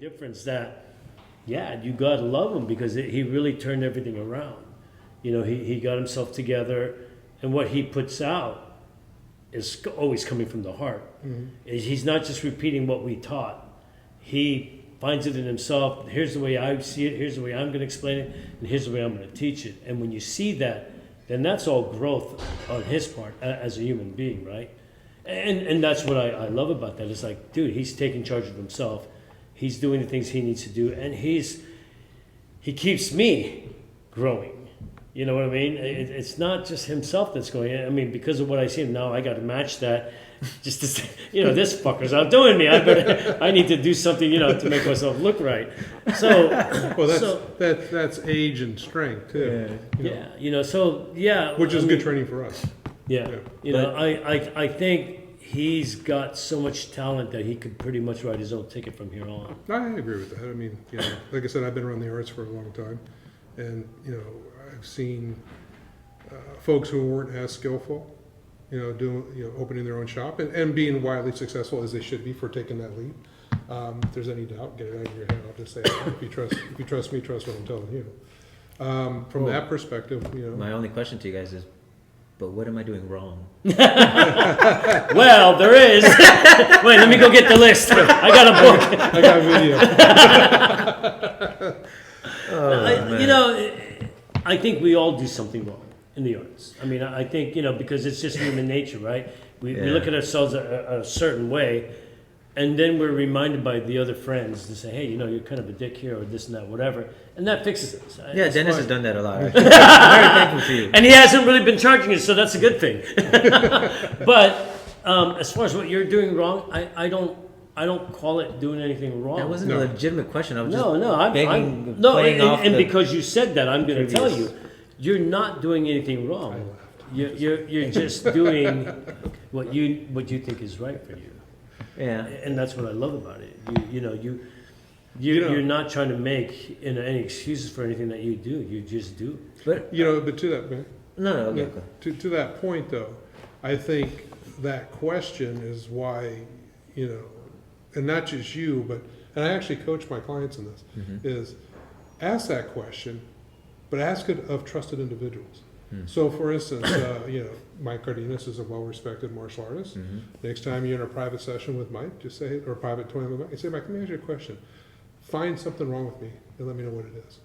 difference that, yeah, you got to love him because he really turned everything around. He got himself together, and what he puts out is always coming from the heart. Mm-hmm. He's not just repeating what we taught. He finds it in himself. Here's the way I see it. Here's the way I'm going to explain it. And here's the way I'm going to teach it. And when you see that, then that's all growth on his part as a human being, right? And that's what I love about that. It's like, dude, he's taking charge of himself. He's doing the things he needs to do. And he keeps me growing. You know what I mean? It's not just himself that's going. I mean, because of what I see him now, I got to match that. Just to say, this fucker's outdoing me. I need to do something, to make myself look right. So, well, that's age and strength too. Yeah. Which is good training for us. Yeah. I think he's got so much talent that he could pretty much write his own ticket from here on. I agree with that. I mean, like I said, I've been around the arts for a long time, and I've seen folks who weren't as skillful, opening their own shop and being wildly successful as they should be for taking that leap. If there's any doubt, get it out of your head. I'll just say, if you trust me, trust what I'm telling you. From that perspective, My only question to you guys is, but what am I doing wrong? Well, there is. Wait, let me go get the list. I got a book. I got video. I think we all do something wrong in the arts. I mean, I think, because it's just human nature, right? We look at ourselves a certain way, and then we're reminded by the other friends to say, hey, you're kind of a dick here, or this and that, whatever. And that fixes it. Yeah, Dennis has done that a lot. I'm very thankful to you. And he hasn't really been charging us, so that's a good thing. But as far as what you're doing wrong, I don't call it doing anything wrong. That wasn't a legitimate question. I was just and because you said that, I'm going to tell you, you're not doing anything wrong. You're just doing what you think is right for you. Yeah, and that's what I love about it. You're not trying to make any excuses for anything that you do. You just do. But but to that, man. No. To that point, though, I think that question is why, and not just you, and I actually coach my clients in this, is ask that question, but ask it of trusted individuals. So, for instance, Mike Cardenas is a well-respected martial artist. Next time you're in a private session with Mike, just say, or a private tournament with Mike, say, Mike, let me ask you a question. Find something wrong with me and let me know what it is.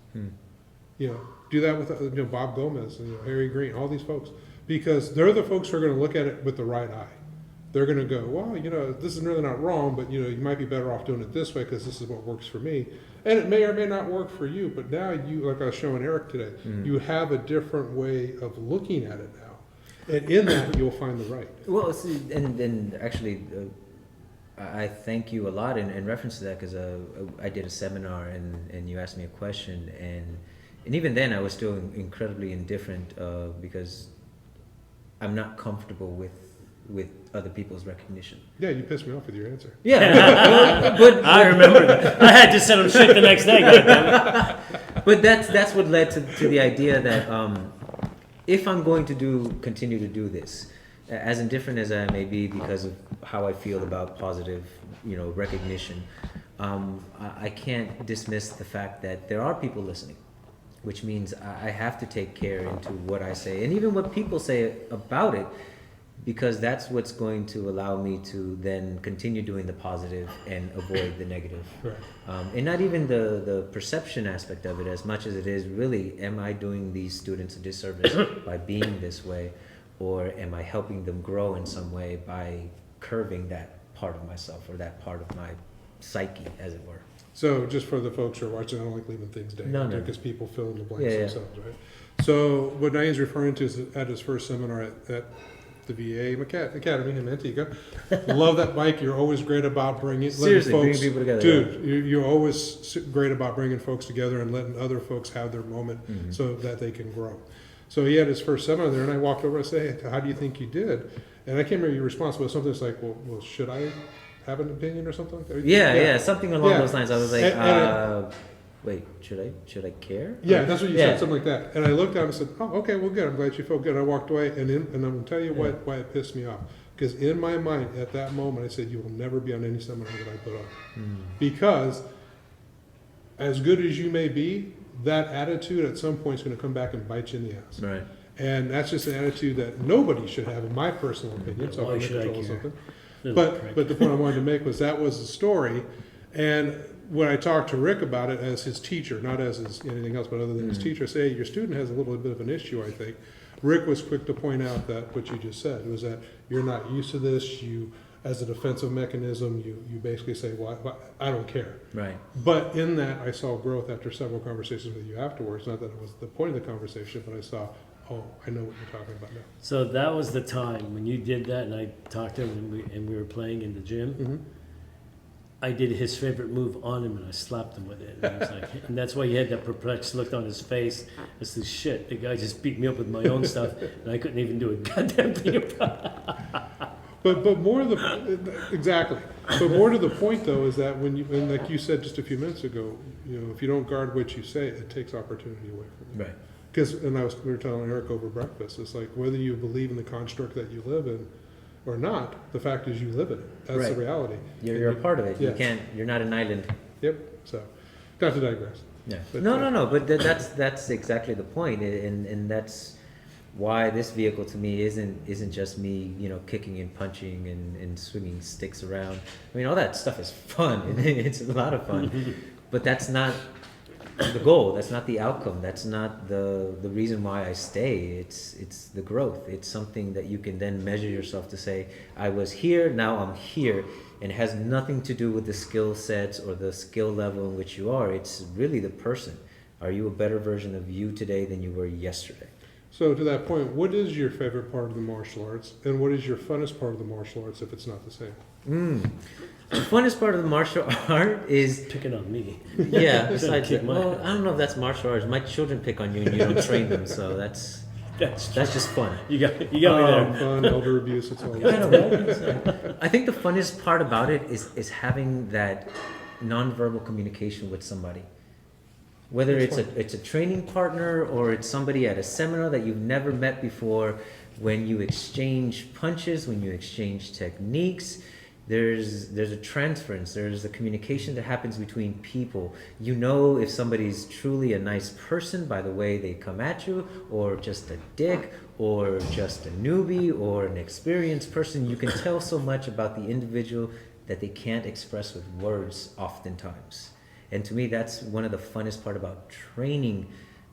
Do that with Bob Gomez and Harry Green, all these folks, because they're the folks who are going to look at it with the right eye. They're going to go, well, this is really not wrong, but you might be better off doing it this way because this is what works for me. And it may or may not work for you, but now like I was showing Eric today, you have a different way of looking at it now. And in that, you'll find the right. Well, see, and actually, I thank you a lot in reference to that, because I did a seminar and you asked me a question, and even then I was still incredibly indifferent because I'm not comfortable with other people's recognition. Yeah, you pissed me off with your answer. Yeah, but I remember that. I had to send him shit the next day. But that's what led to the idea that if I'm going to continue to do this, as indifferent as I may be because of how I feel about positive, recognition, I can't dismiss the fact that there are people listening, which means I have to take care into what I say and even what people say about it, because that's what's going to allow me to then continue doing the positive and avoid the negative. Right. And not even the perception aspect of it as much as it is really, am I doing these students a disservice by being this way, or am I helping them grow in some way by curving that part of myself or that part of my psyche, as it were. So just for the folks who are watching, I don't like leaving things down because people fill in the blanks themselves, right? So what Naeem's referring to is at his first seminar at the VA Academy in Antigua. Love that, Mike. You're always great about bringing folks, people together. Dude, you're always great about bringing folks together and letting other folks have their moment so that they can grow. So he had his first seminar there, and I walked over and said, hey, how do you think you did? And I can't remember your response, but something that's like, well, should I have an opinion or something like that? Yeah, something along those lines. I was like, wait, should I care? Yeah, that's what you said, something like that. And I looked at him and said, oh, okay, well, good. I'm glad you felt good. And I walked away, and I'm going to tell you why it pissed me off. Because in my mind, at that moment, I said, you will never be on any seminar that I put on. Because as good as you may be, that attitude at some point is going to come back and bite you in the ass. Right. And that's just an attitude that nobody should have, in my personal opinion. So Why I'm should I control care? something. Little prick. But the point I wanted to make was that was the story. And when I talked to Rick about it as his teacher, not as his anything else, but other than his teacher, say, hey, your student has a little bit of an issue, I think. Rick was quick to point out that what you just said was that you're not used to this. You, as a defensive mechanism, you basically say, well, I don't care. Right. But in that, I saw growth after several conversations with you afterwards. Not that it was the point of the conversation, but I saw, oh, I know what you're talking about now. So that was the time when you did that, and I talked to him, and we were playing in the gym. Mm-hmm. I did his favorite move on him, and I slapped him with it. And, I was like, and that's why he had that perplexed look on his face. It's this shit. The guy just beat me up with my own stuff, and I couldn't even do a goddamn thing about it. But more of the exactly. But more to the point though is that when you, and like you said just a few minutes ago, you know, if you don't guard what you say, it takes opportunity away from you. Right. Because, and we were telling Eric over breakfast, it's like whether you believe in the construct that you live in or not, the fact is you live in it. That's Right. the reality. You're a part of it. Yeah. You can't. You're not an island. Yep. So, not to digress. Yeah. But, No. But that's exactly the point, and that's why this vehicle to me isn't just me, you know, kicking and punching and swinging sticks around. I mean, all that stuff is fun. It's a lot of fun, but that's not the goal. That's not the outcome. That's not the reason why I stay. It's the growth. It's something that you can then measure yourself to say, I was here, now I'm here. And it has nothing to do with the skill sets or the skill level in which you are. It's really the person. Are you a better version of you today than you were yesterday? So to that point, what is your favorite part of the martial arts, and what is your funnest part of the martial arts if it's not the same? The funnest part of the martial art is, Picking on me. yeah, besides Kick that, my well, ass. I don't know if that's martial arts. My children pick on you and you don't train them, so that's just fun. You got me there. Fun, elder abuse, it's all I know, right? So, I think the funnest part about it is having that nonverbal communication with somebody. Whether That's it's a training partner or it's somebody at a seminar that you've never met before, when you exchange punches, when you exchange techniques, there's a transference, there's a communication that happens between people. You know if somebody's truly a nice person by the way they come at you, or just a dick, or just a newbie, or an experienced person. You can tell so much about the individual that they can't express with words oftentimes. And to me, that's one of the funnest part about training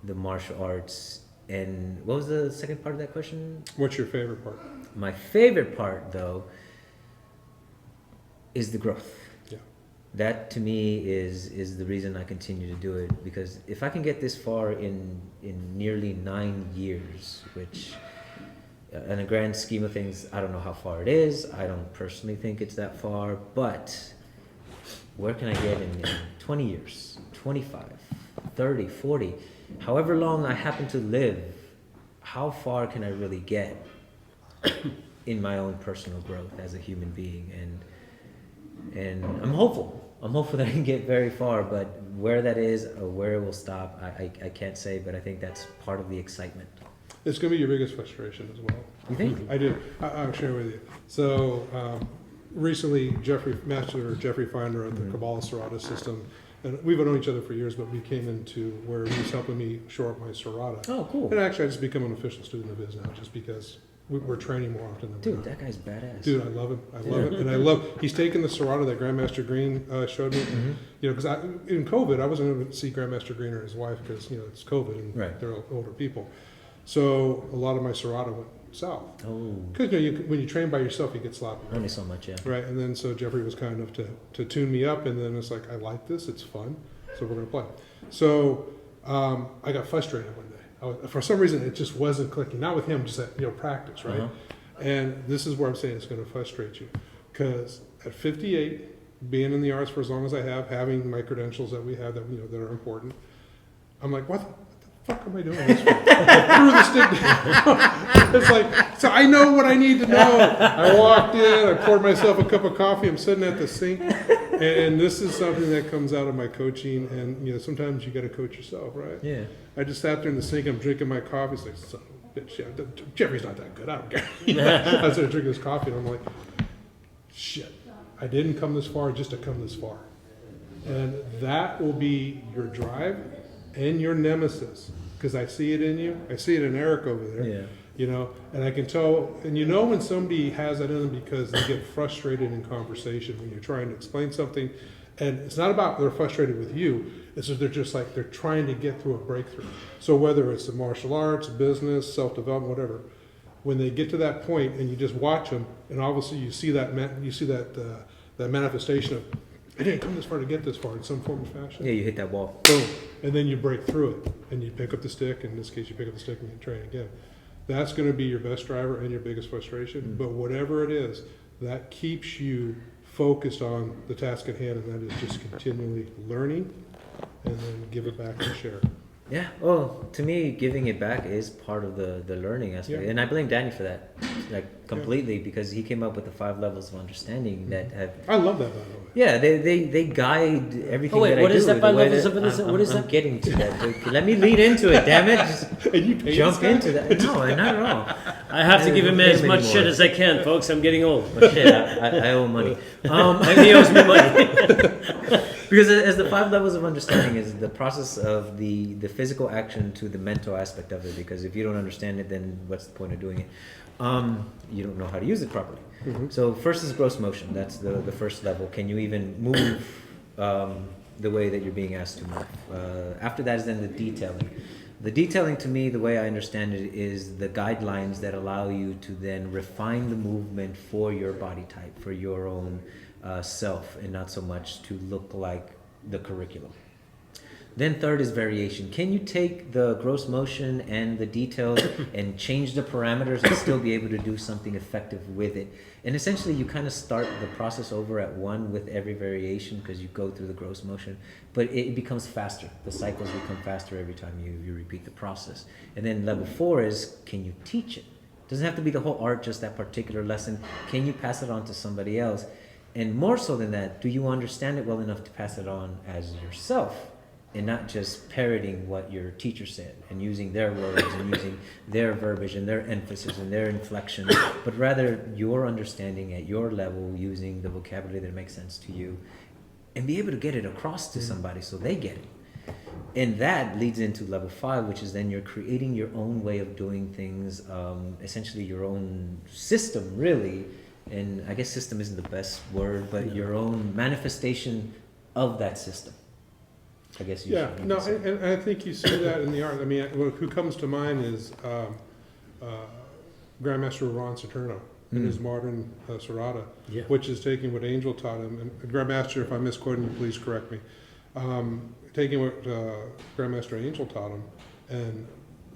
the martial arts. And what was the second part of that question? What's your favorite part? My favorite part, though, is the growth. Yeah. That to me is the reason I continue to do it, because if I can get this far in nearly 9 years, which in a grand scheme of things, I don't know how far it is. I don't personally think it's that far, but where can I get in 20 years, 25, 30, 40, however long I happen to live, how far can I really get in my own personal growth as a human being? And I'm hopeful that I can get very far, but where that is or where it will stop, I can't say, but I think that's part of the excitement. It's going to be your biggest frustration as well. You think? I do. I'll share with you. So recently, Master Jeffrey Feiner at the Kabbalah Serrata system, and we've known each other for years, but we came into where he was helping me shore up my Serrata. Oh, cool. And actually, I just become an official student of his now, just because we're training more often than Dude, we're not. that guy's badass. Dude, I love him. I love him, and I love. He's taken the Serrata that Grandmaster Green showed me. You know, because in COVID, I wasn't going to see Grandmaster Green or his wife because you know it's COVID and Right. they're older people. So a lot of my Serrata went south. Oh, Because you know, when you train by yourself, you get sloppy. only so much, yeah. Right, and then so Jeffrey was kind enough to tune me up, and then it's like, I like this, it's fun, so we're going to play. So I got frustrated one day. For some reason, it just wasn't clicking. Not with him, just at practice, right? Uh-huh. And this is where I'm saying it's going to frustrate you. Because at 58, being in the arts for as long as I have, having my credentials that we have that that are important, I'm like, what the fuck am I doing this for? I threw the stick down. It's like, so I know what I need to know. I walked in, I poured myself a cup of coffee, I'm sitting at the sink, and this is something that comes out of my coaching, and sometimes you got to coach yourself, right? Yeah. I just sat there in the sink, I'm drinking my coffee, it's like, son of a bitch, yeah, Jeffrey's not that good, I don't care. I started drinking this coffee, and I'm like, shit, I didn't come this far just to come this far. And that will be your drive and your nemesis. Because I see it in you. I see it in Eric over there. Yeah. You know, and I can tell, and you know when somebody has that in them because they get frustrated in conversation when you're trying to explain something. And it's not about they're frustrated with you, it's that they're just like, they're trying to get through a breakthrough. So whether it's the martial arts, business, self-development, whatever, when they get to that point and you just watch them, and obviously you see that that manifestation of, I didn't come this far to get this far in some form or fashion. Yeah, you hit that wall. Boom. And then you break through it and you pick up the stick. In this case, you pick up the stick and you train again. That's going to be your best driver and your biggest frustration. But whatever it is, that keeps you focused on the task at hand, and that is just continually learning and then give it back and share. Yeah, well, to me, giving it back is part of the learning aspect. Yeah. And I blame Danny for that, like, completely, because he came up with the 5 levels of understanding that have... I love that, by the way. Yeah, they guide everything that I do. What is that 5 the way levels of understanding? What is I'm that? getting to that. Let me lead into it, damn it. Just And you pay jump this guy? into that. No, not at all. I have to I give him don't as pay him much anymore. shit as I can, folks. I'm getting old. But shit, I owe money. And he owes me money. Because as the 5 levels of understanding is the process of the physical action to the mental aspect of it. Because if you don't understand it, then what's the point of doing it? You don't know how to use it properly. Mm-hmm. So first is gross motion. That's the first level. Can you even move the way that you're being asked to move? After that is then the detailing. The detailing, to me, the way I understand it, is the guidelines that allow you to then refine the movement for your body type, for your own self, and not so much to look like the curriculum. Then third is variation. Can you take the gross motion and the details and change the parameters and still be able to do something effective with it? And essentially you kind of start the process over at 1 with every variation because you go through the gross motion, but it becomes faster. The cycles become faster every time you repeat the process. And then level 4 is, can you teach it? Doesn't have to be the whole art, just that particular lesson. Can you pass it on to somebody else? And more so than that, do you understand it well enough to pass it on as yourself? And not just parroting what your teacher said and using their words and using their verbiage and their emphasis and their inflection, but rather your understanding at your level using the vocabulary that makes sense to you and be able to get it across to somebody so they get it. And that leads into level 5, which is then you're creating your own way of doing things, essentially your own system, really. And I guess system isn't the best word, but your own manifestation of that system. I guess you should. No, and I think you see that in the art. I mean, who comes to mind is Grandmaster Ron Saturno in his modern Serrata, Yeah. which is taking what Angel taught him. And Grandmaster, if I'm misquoting you, please correct me. Taking what Grandmaster Angel taught him and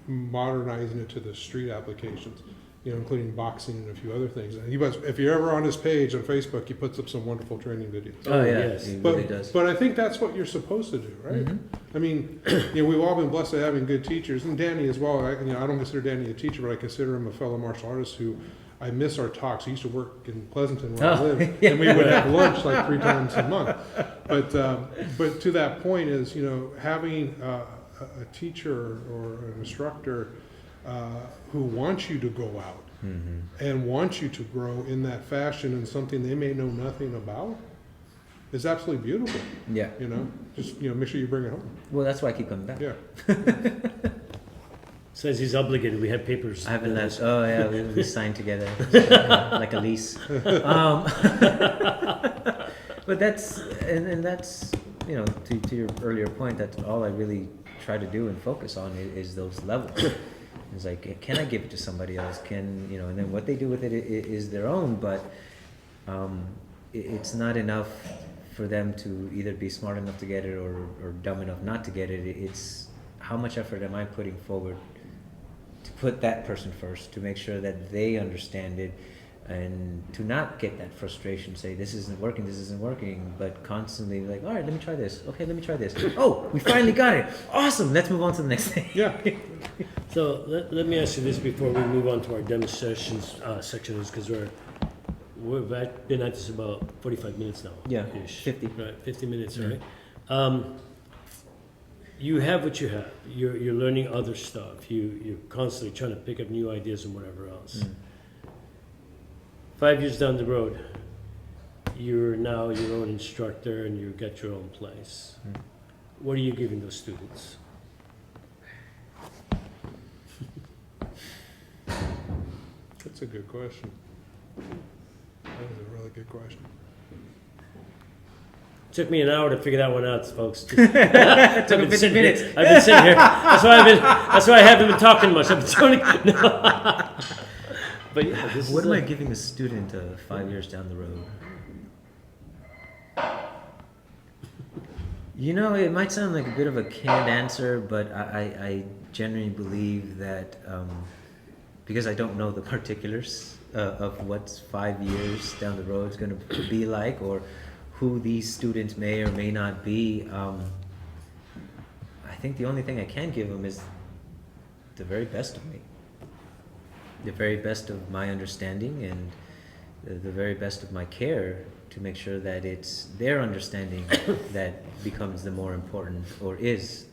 modernizing it to the street applications, including boxing and a few other things. And if you're ever on his page on Facebook, he puts up some wonderful training videos. Oh, yeah, yes. he really does. But I think that's what you're supposed to do, right? Mm-hmm. I mean, we've all been blessed with having good teachers, and Danny as well. I don't consider Danny a teacher, but I consider him a fellow martial artist who I miss our talks. He used to work in Pleasanton where I live, and we would have lunch like 3 times a month. But to that point is, having a teacher or an instructor who wants you to go out and wants you to grow in that fashion in something they may know nothing about is absolutely beautiful. Yeah. Just make sure you bring it home. Well, that's why I keep coming back. Yeah. Says he's obligated. We have papers. I haven't left. Oh yeah, we signed together like a lease. But that's and that's to your earlier point. That's all I really try to do and focus on is those levels. It's like, can I give it to somebody else? And then what they do with it is their own. But it's not enough for them to either be smart enough to get it or dumb enough not to get it. It's how much effort am I putting forward to put that person first, to make sure that they understand it, and to not get that frustration, say this isn't working, but constantly like, all right, let me try this. Okay, let me try this. Oh, we finally got it. Awesome. Let's move on to the next thing. Yeah. So let me ask you this before we move on to our demonstrations section, because we've been at this about 45 minutes now. Yeah, ish. 50. Right, 50 minutes, right? You have what you have. You're learning other stuff. You're constantly trying to pick up new ideas and whatever else. 5 years down the road, you're now your own instructor and you've got your own place. What are you giving those students? That's a good question. That is a really good question. Took me an hour to figure that one out, folks. Took him 15 minutes. I've been sitting here. That's why I haven't been talking much. I've been talking. No. But yeah, this What is am I it. giving a student 5 years down the road? You know, it might sound like a bit of a canned answer, but I genuinely believe that because I don't know the particulars of what 5 years down the road is going to be like, or who these students may or may not be, I think the only thing I can give them is the very best of me. The very best of my understanding and the very best of my care to make sure that it's their understanding that becomes the more important or is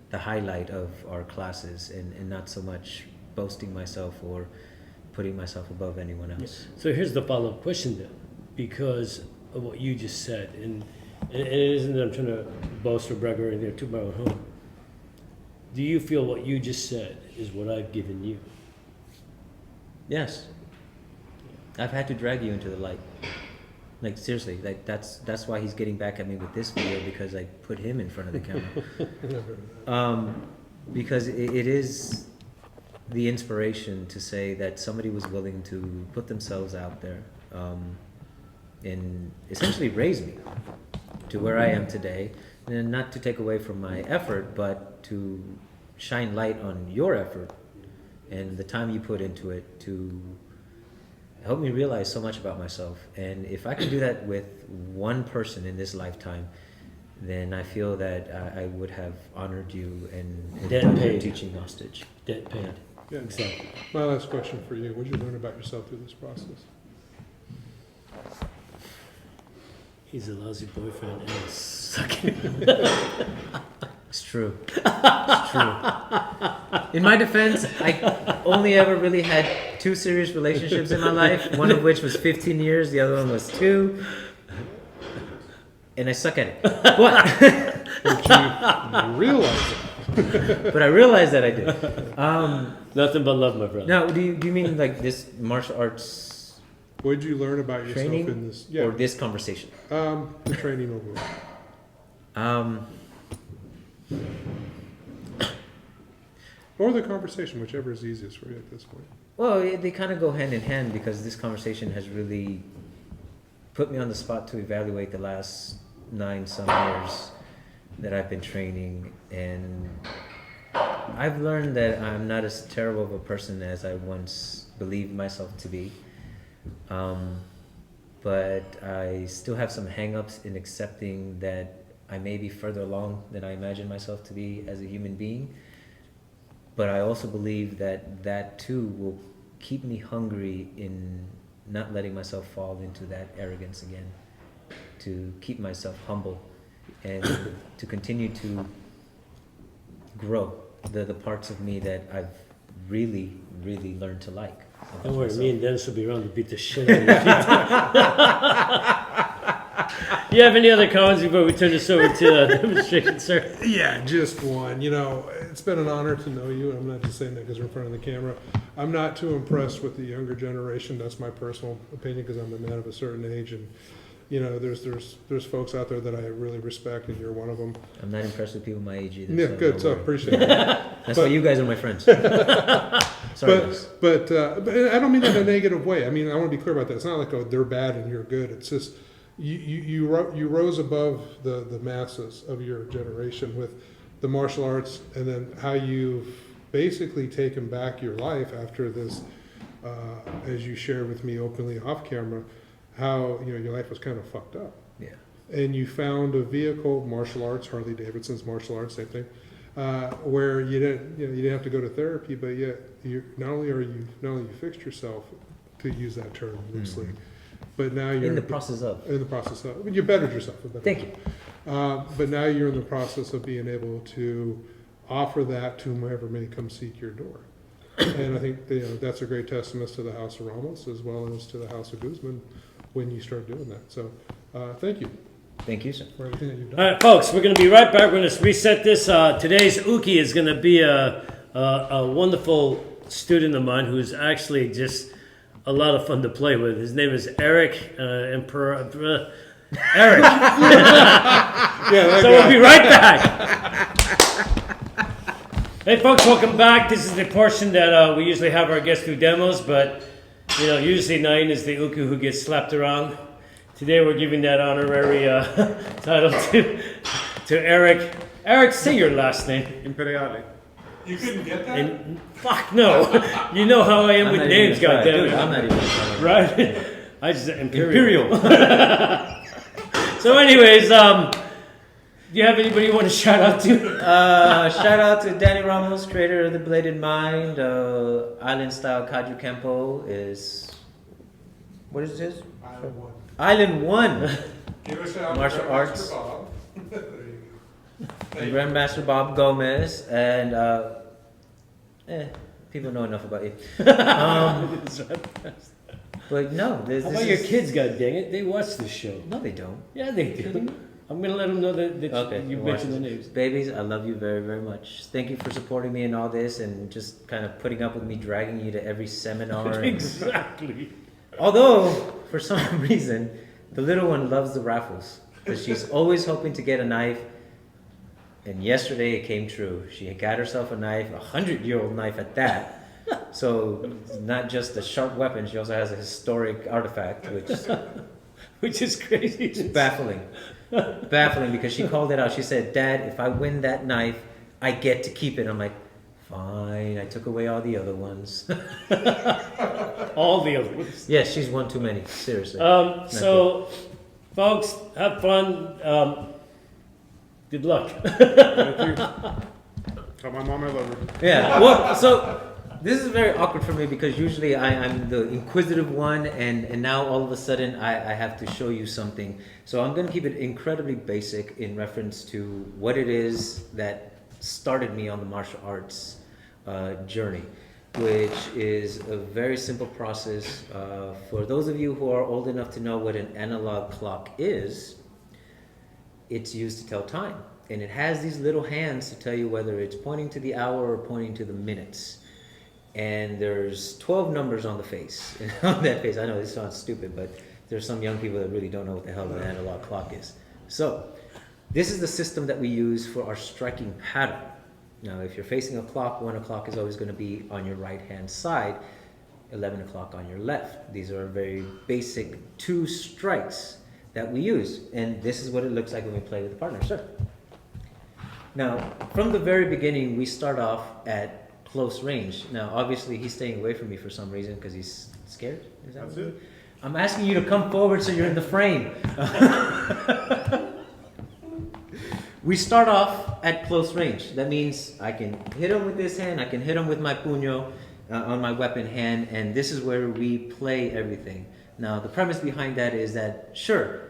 the highlight of our classes, and not so much boasting myself or putting myself above anyone else. So here's the follow-up question then, because of what you just said, and it isn't that I'm trying to boast or brag or anything to my own home. Do you feel what you just said is what I've given you? Yes. I've had to drag you into the light. Like seriously, like that's why he's getting back at me with this video, because I put him in front of the camera. Because it is the inspiration to say that somebody was willing to put themselves out there and essentially raise me to where I am today, and not to take away from my effort, but to shine light on your effort and the time you put into it to help me realize so much about myself. And if I can do that with one person in this lifetime, then I feel that I would have honored you and Debt done your paid. teaching hostage. Debt paid. Yeah. Exactly. My last question for you: what did you learn about yourself through this process? He's a lousy boyfriend and he's sucking. It's true. It's true. In my defense, I only ever really had 2 serious relationships in my life, one of which was 15 years, the other one was 2. And I suck at it. But, Did you realize it? but I realized that I did. Nothing but love, my brother. Now, do you mean like this martial arts What did you learn about yourself training in this? or this conversation? The training overall, or the conversation, whichever is easiest for you at this point. Well, they kind of go hand in hand, because this conversation has really put me on the spot to evaluate the last 9 some years that I've been training, and I've learned that I'm not as terrible of a person as I once believed myself to be. But I still have some hang-ups in accepting that I may be further along than I imagine myself to be as a human being. But I also believe that too will keep me hungry in not letting myself fall into that arrogance again, to keep myself humble and to continue to grow the parts of me that I've really, really learned to like. Don't worry, me and Dennis will be around to beat the shit out of you. You have any other comments before we turn this over to demonstration, sir? Yeah, just one. You know, it's been an honor to know you. I'm not just saying that because we're in front of the camera. I'm not too impressed with the younger generation. That's my personal opinion, because I'm a man of a certain age, and you know, there's folks out there that I really respect, and you're one of them. I'm not impressed with people my age either. Yeah, so good. don't So worry. appreciate it. That's why you guys are my friends. Sorry, guys. But I don't mean that in a negative way. I mean, I want to be clear about that. It's not like, oh, they're bad and you're good. It's just you rose above the masses of your generation with the martial arts, and then how you've basically taken back your life after this, as you shared with me openly off camera, how your life was kind of fucked up. Yeah. And you found a vehicle, martial arts, Harley Davidson's martial arts, same thing, where you didn't have to go to therapy, but yet not only you fixed yourself, to use that term loosely, but now you're In the process of. you bettered yourself. Thank you. But now you're in the process of being able to offer that to whomever may come seek your door. And I think that's a great testament to the House of Ramos as well as to the House of Guzman when you start doing that. So thank you Thank you, sir. for everything that you've done. All right, folks, we're going to be right back. We're going to reset this. Today's Uki is going to be a wonderful student of mine who's actually just a lot of fun to play with. His name is Eric Eric. Yeah, So we'll be right back. Hey, folks, welcome back. This is the portion that we usually have our guests do demos, but usually 9 is the Uku who gets slapped around. Today we're giving that honorary title to Eric. Eric, say your last name. Imperiale. You couldn't get that? And fuck no. You know how I am with names, goddammit. I'm not even trying. Right? I just Imperial. So anyways, do you have anybody you want to shout out to? Shout out to Danny Ramos, creator of the Bladed Mind. Island Style Kaju Kempo is, what is this? Island One. Island 1. Give us out Martial Grandmaster arts. Bob. There you go. And Grandmaster Bob Gomez, and people know enough about you. But no, How this about your kids, god dang it? They watch this show. No, they don't. Yeah, they do. I'm going to let them know that Okay, you watch mentioned the this. names. Babies, I love you very, very much. Thank you for supporting me in all this and just kind of putting up with me dragging you to every seminar. and- Exactly. Although, for some reason, the little one loves the raffles because she's always hoping to get a knife. And yesterday it came true. She got herself a knife, a 100-year-old knife at that. So it's not just a sharp weapon, she also has a historic artifact, Which is crazy. is baffling. Baffling because she called it out. She said, "Dad, if I win that knife, I get to keep it." I'm like, "Fine, I took away all the other ones." All the other ones. Yes, she's one too many. Seriously. So, folks, have fun. Good luck. Tell my mom I love her. Yeah. Well, so this is very awkward for me because usually I'm the inquisitive one, and now all of a sudden I have to show you something. So I'm going to keep it incredibly basic in reference to what it is that started me on the martial arts journey, which is a very simple process. For those of you who are old enough to know what an analog clock is, it's used to tell time. And it has these little hands to tell you whether it's pointing to the hour or pointing to the minutes. And there's 12 numbers on the face. On that face, I know this sounds stupid, but there's some young people that really don't know what the hell an analog clock is. So, this is the system that we use for our striking pattern. Now, if you're facing a clock, 1 o'clock is always going to be on your right-hand side, 11 o'clock on your left. These are very basic 2 strikes that we use. And this is what it looks like when we play with a partner. Sir. Now, from the very beginning, we start off at close range. Now, obviously, he's staying away from me for some reason because he's scared. Is that That's what it. I'm asking you to come forward so you're in the frame. We start off at close range. That means I can hit him with this hand, I can hit him with my puño on my weapon hand, and this is where we play everything. Now, the premise behind that is that, sure,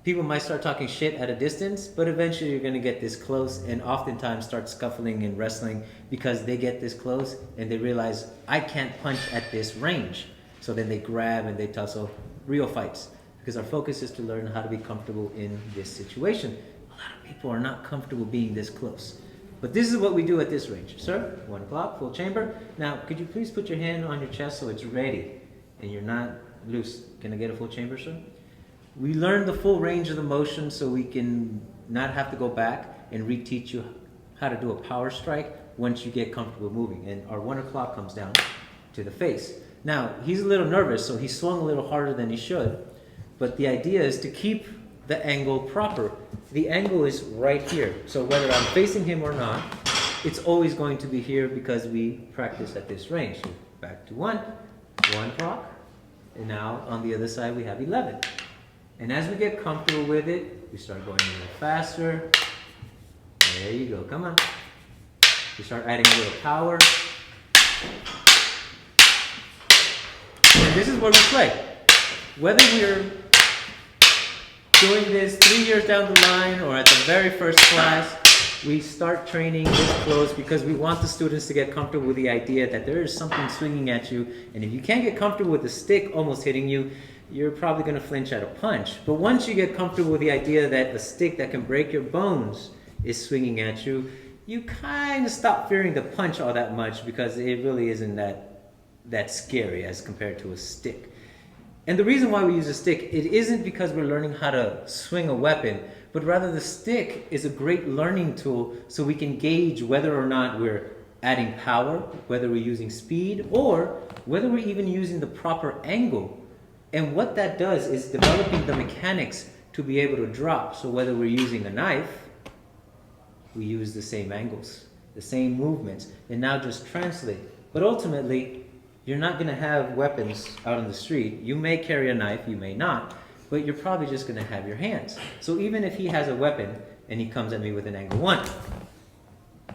people might start talking shit at a distance, but eventually you're going to get this close and oftentimes start scuffling and wrestling because they get this close and they realize, I can't punch at this range. So then they grab and they tussle. Real fights. Because our focus is to learn how to be comfortable in this situation. A lot of people are not comfortable being this close. But this is what we do at this range. Sir, 1 o'clock, full chamber. Now, could you please put your hand on your chest so it's ready and you're not loose? Can I get a full chamber, sir? We learn the full range of the motion so we can not have to go back and reteach you how to do a power strike once you get comfortable moving. And our 1 o'clock comes down to the face. Now, he's a little nervous, so he swung a little harder than he should. But the idea is to keep the angle proper. The angle is right here. So whether I'm facing him or not, it's always going to be here because we practice at this range. So back to 1 o'clock. And now on the other side we have 11. And as we get comfortable with it, we start going a little faster. There you go, come on. We start adding a little power. And this is where we play. Whether we're doing this 3 years down the line or at the very first class, we start training this close because we want the students to get comfortable with the idea that there is something swinging at you, and if you can't get comfortable with the stick almost hitting you, you're probably going to flinch at a punch. But once you get comfortable with the idea that a stick that can break your bones is swinging at you, you kind of stop fearing the punch all that much because it really isn't that scary as compared to a stick. And the reason why we use a stick, it isn't because we're learning how to swing a weapon, but rather the stick is a great learning tool so we can gauge whether or not we're adding power, whether we're using speed, or whether we're even using the proper angle. And what that does is developing the mechanics to be able to drop. So whether we're using a knife, we use the same angles, the same movements, and now just translate. But ultimately, you're not going to have weapons out on the street. You may carry a knife, you may not, but you're probably just going to have your hands. So even if he has a weapon and he comes at me with an angle 1,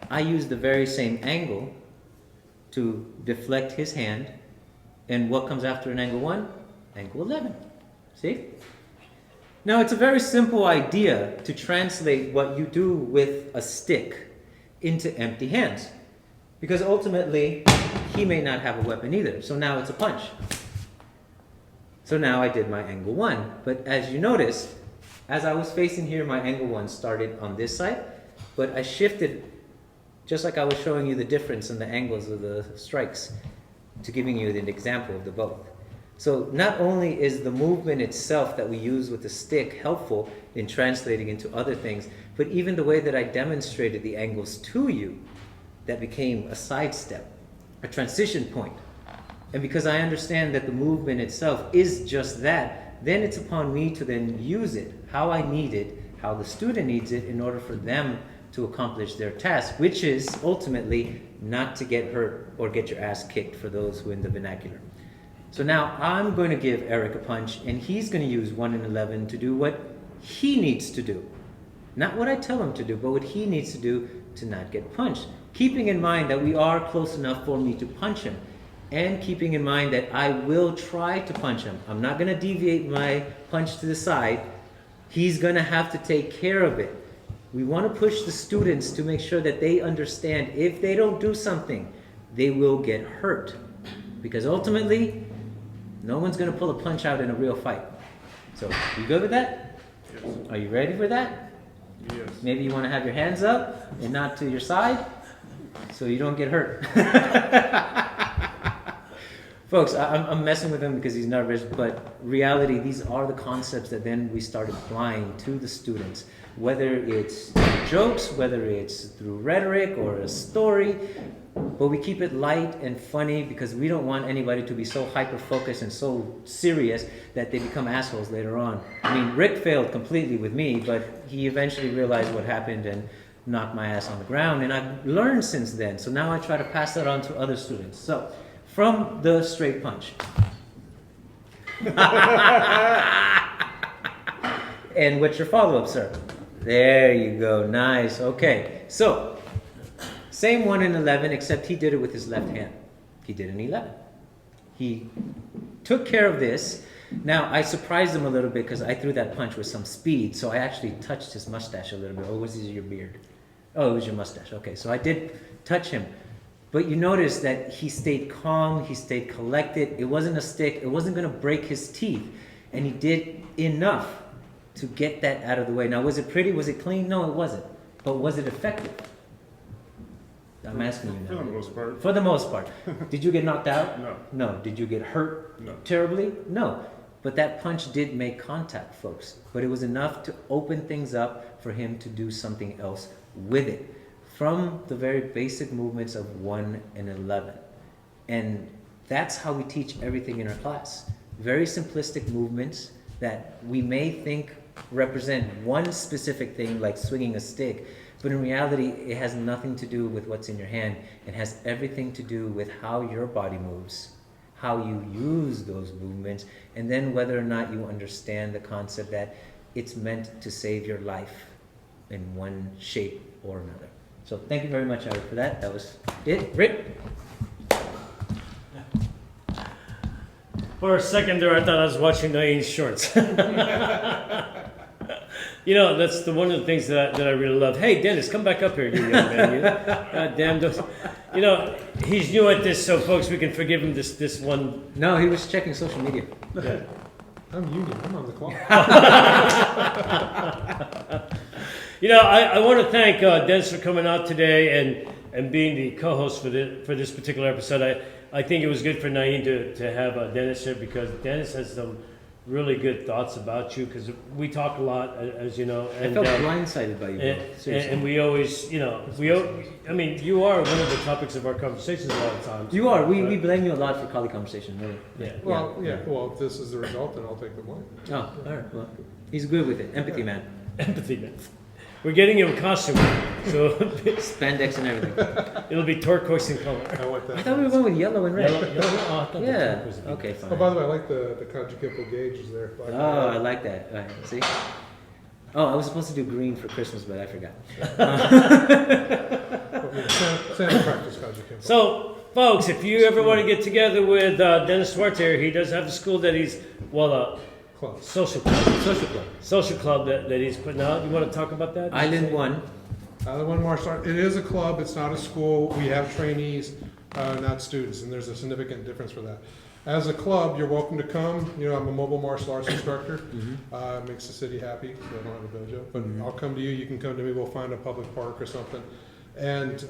I use the very same angle to deflect his hand, and what comes after an angle 1? Angle 11. See? Now it's a very simple idea to translate what you do with a stick into empty hands, because ultimately he may not have a weapon either. So now it's a punch. So now I did my angle 1, but as you notice, as I was facing here, my angle 1 started on this side, but I shifted, just like I was showing you the difference in the angles of the strikes, to giving you an example of the both. So not only is the movement itself that we use with the stick helpful in translating into other things, but even the way that I demonstrated the angles to you, that became a sidestep, a transition point. And because I understand that the movement itself is just that, then it's upon me to then use it, how I need it, how the student needs it in order for them to accomplish their task, which is ultimately not to get hurt or get your ass kicked for those who in the vernacular. So now I'm going to give Eric a punch, and he's going to use 1 and 11 to do what he needs to do. Not what I tell him to do, but what he needs to do to not get punched. Keeping in mind that we are close enough for me to punch him, and keeping in mind that I will try to punch him. I'm not going to deviate my punch to the side. He's going to have to take care of it. We want to push the students to make sure that they understand if they don't do something, they will get hurt. Because ultimately, no one's going to pull a punch out in a real fight. So, you good with that? Yes. Are you ready for that? Yes. Maybe you want to have your hands up and not to your side so you don't get hurt. Folks, I'm messing with him because he's nervous, but reality, these are the concepts that then we start applying to the students. Whether it's jokes, whether it's through rhetoric or a story, but we keep it light and funny because we don't want anybody to be so hyper-focused and so serious that they become assholes later on. I mean, Rick failed completely with me, but he eventually realized what happened and knocked my ass on the ground, and I've learned since then. So now I try to pass that on to other students. So, from the straight punch. And what's your follow-up, sir? There you go. Nice. Okay. So, same 1 and 11, except he did it with his left hand. He did an 11. He took care of this. Now, I surprised him a little bit because I threw that punch with some speed, so I actually touched his mustache a little bit. Oh, was it your beard? Oh, it was your mustache. Okay, so I did touch him. But you notice that he stayed calm, he stayed collected. It wasn't a stick. It wasn't going to break his teeth. And he did enough to get that out of the way. Now, was it pretty? Was it clean? No, it wasn't. But was it effective? I'm asking you now. For the most part. For the most part. Did you get knocked out? No. No. Did you get hurt No. terribly? No. But that punch did make contact, folks. But it was enough to open things up for him to do something else with it. From the very basic movements of 1 and 11. And that's how we teach everything in our class. Very simplistic movements that we may think represent one specific thing, like swinging a stick, but in reality, it has nothing to do with what's in your hand. It has everything to do with how your body moves, how you use those movements, and then whether or not you understand the concept that it's meant to save your life in one shape or another. So thank you very much, Eric, for that. That was it. Rick? For a second there, I thought I was watching Naeem's shorts. You know, that's one of the things that I really love. Hey, Dennis, come back up here, you young man. You, God damn, you know, he's new at this, so folks, we can forgive him this one. No, he was checking social media. Yeah. I'm union. I'm on the clock. You know, I want to thank Dennis for coming out today and being the co-host for this particular episode. I think it was good for Naeem to have Dennis here because Dennis has some really good thoughts about you because we talk a lot, as you know. I felt blindsided by you, bro. Seriously. And we always, you know, I mean, you are one of the topics of our conversations a lot of times. You are. We blame you a lot for Kali conversation, really. Yeah. Well, well, if this is the result, then I'll take the blame. Oh, all right. Well, he's good with it. Empathy, man. Empathy, man. We're getting him a costume, so Spandex and everything. it'll be turquoise in color. I want that. I thought we were going with yellow and red. Yellow? Oh, I thought the Yeah. turquoise would be- Okay, fine. Oh, by the way, I like the conjugal gauges there. Oh, I like that. All right, see? Oh, I was supposed to do green for Christmas, but I forgot. Santa practice conjugal. So, folks, if you ever want to get together with Dennis Schwartz here, he does have a school that he's, Close. social club Social club. that he's putting out. You want to talk about that? Island 1. Island One Martial Art. It is a club. It's not a school. We have trainees, not students, and there's a significant difference for that. As a club, you're welcome to come. You know, I'm a mobile martial arts instructor. It makes the city happy. So I don't have a dojo, but I'll come to you. You can come to me. We'll find a public park or something, and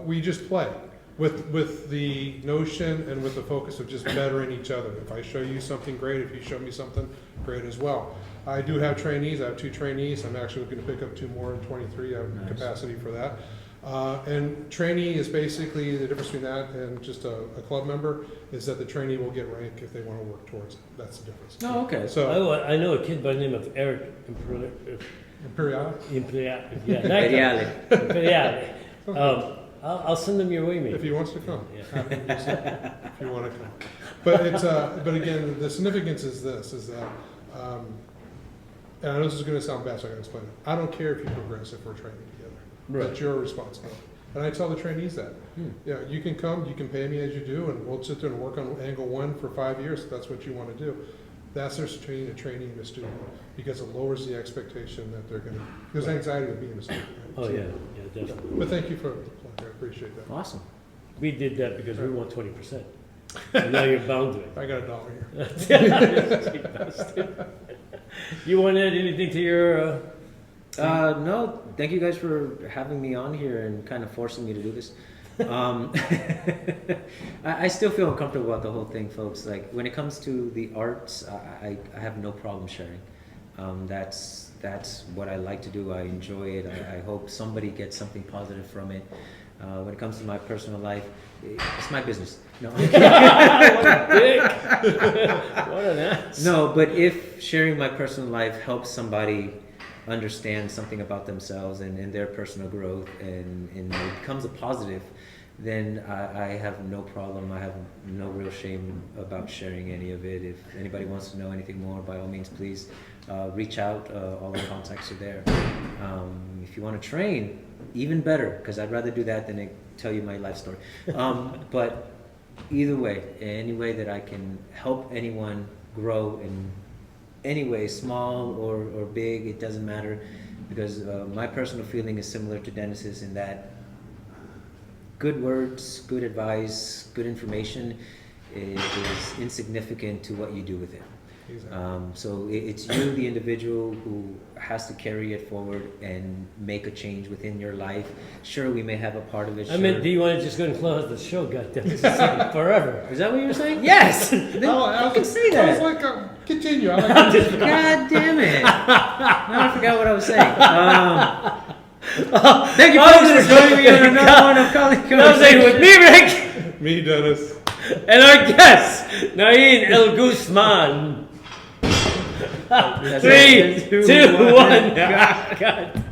we just play with the notion and with the focus of just bettering each other. If I show you something great, if you show me something great as well. I do have trainees. I have 2 trainees. I'm actually looking to pick up 2 more in 23. I have capacity for that. And trainee is basically the difference between that and just a club member is that the trainee will get rank if they want to work towards it. That's the difference. Oh, okay. So I know a kid by the name of Eric periodic. Imperiale. I'll send them your way, mate. If he wants to come, Yeah. happy to see him, if you want to come. But it's but again, the significance is this: is that, and I know this is going to sound bad, so I got to explain it. I don't care if you progress if we're training together. Right. That's your responsibility. And I tell the trainees that. Yeah, you can come, you can pay me as you do, and we'll sit there and work on angle 1 for 5 years if that's what you want to do. That's their training, a trainee and a student, because it lowers the expectation that they're going to. There's anxiety of being a student. Right? Oh yeah, definitely. But thank you for the plug. I appreciate that. Awesome. We did that because we want 20%. And now you're bound to it. I got $1 here. You want to add anything to your? No, thank you guys for having me on here and kind of forcing me to do this. I still feel uncomfortable about the whole thing, folks. Like when it comes to the arts, I have no problem sharing. That's what I like to do. I enjoy it. I hope somebody gets something positive from it. When it comes to my personal life, it's my business. No, What a dick! What an ass! no, but if sharing my personal life helps somebody understand something about themselves and their personal growth and it becomes a positive, then I have no problem. I have no real shame about sharing any of it. If anybody wants to know anything more, by all means, please reach out. All the contacts are there. If you want to train, even better, because I'd rather do that than tell you my life story. But either way, any way that I can help anyone grow in any way, small or big, it doesn't matter, because my personal feeling is similar to Dennis's in that good words, good advice, good information is insignificant to what you do with it. Exactly. So it's you, the individual, who has to carry it forward and make a change within your life. Sure, we may have a part of it. I meant, do you want to just go and close the show? Goddamn, this is taking forever. Is that what you were saying? Yes. Then I you can say that. I was like, continue. I like God damn it! Now I forgot what I was saying. Thank you folks for joining me on another one of Kali I was saying with me, Rick, me, Dennis. and our guest, Naeem El Guzman. That's 3, it. 2, 1. God.